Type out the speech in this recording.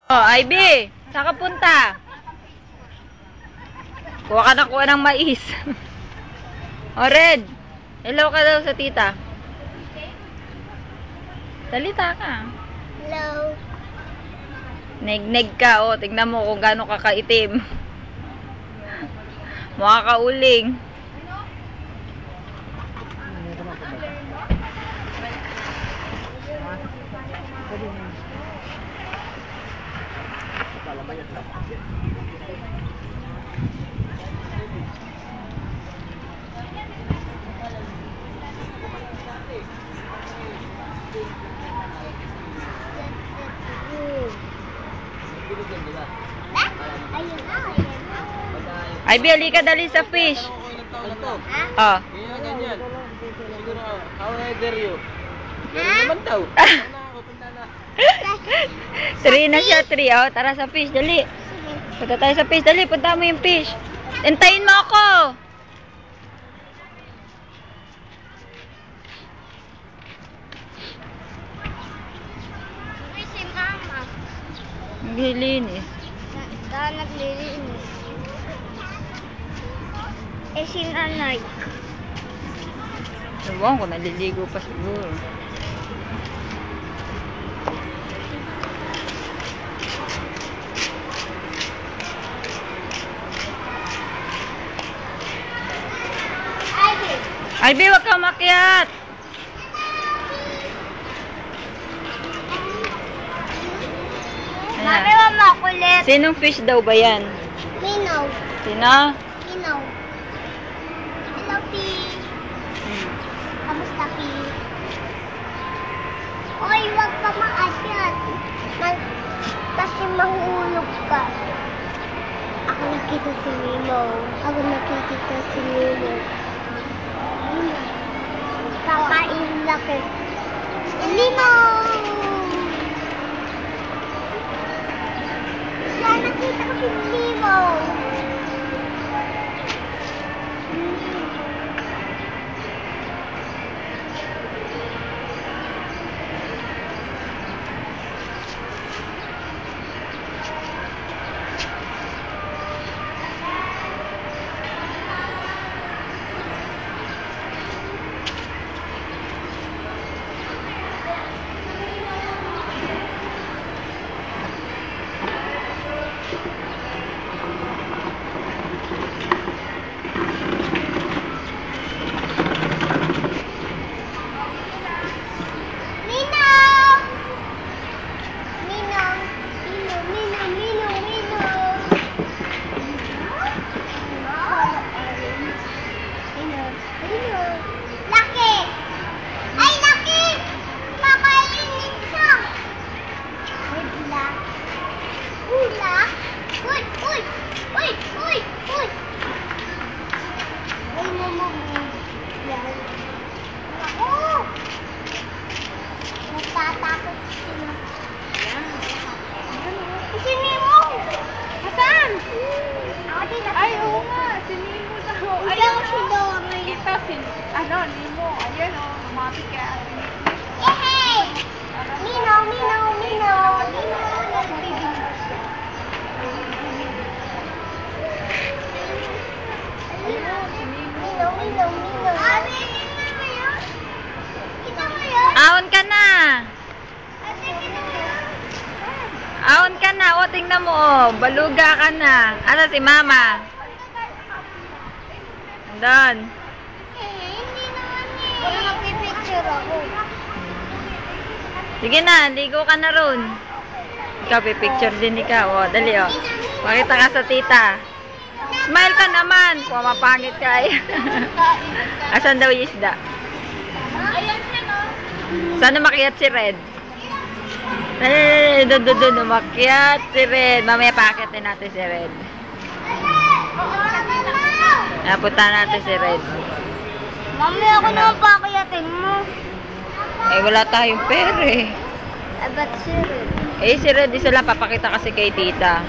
Oh, Ivy, saan ka punta? Kuha ng mais. Oh, Red, hello ka daw sa tita. Salita ka. Hello. Neg-neg ka, oh. Tignan mo kung gaano ka kaitim. Mukha ka uling. Ayun na. Ivy, halika dali sa fish. Oh. Ganyan. Siguro, how weather you? Ganyan naman daw. 3 na siya, 3. Oh, tara sa fish, dali. Punta tayo sa fish, dali. Punta mo yung fish. Hintayin mo ako. Uy, si Mama. Naglilinis. Naglilinis. Eh, si Nanay. Ewan ko, naliligo pa siguro. Ivy, wag kang makiat. Mami, mama, kulit. Sinong fish daw ba yan? Minaw. Sino? Minaw. Hello, P. Kamusta, P? Oy, wag ka maakyat. Kasi mahulog ka. Ako nakita si Nemo. Ako nakikita si Nemo. Kakain laki. Nemo! Siya, nakita ko si Nemo. Natatakot sila. Si Nemo! Hasan! Ay, oo nga, si Nemo daw. Ikaw si Dory. Ito si, Nemo. Ayan o, lumapit kay Ate Nemo. Yehey! Minaw, minaw, minaw. Minaw, minaw, minaw. Kita mo yun? Ahon ka na. Ate, kita mo yun? Ahon ka na. O, tingnan mo. Oh. Baluga ka na. Ano si mama? Andun. Hindi naman eh. Wala nagpipicture ako. Sige na, ligo ka na ron. Ikaw, pipicture din ikaw. O, dali o. Pakita ka sa tita. Smile ka naman. Pumapangit ka eh. Asan daw yung isda? Ayan siya, no? Sana makiat si Red. Doon, umakyat si Red. Mamaya pakitin natin si Red. Napunta natin si Red. Mami, ako naman pakiyatin mo. Eh, wala tayong pera eh. Ba't si Red? Eh, si Red, isa lang papakita kasi kay tita.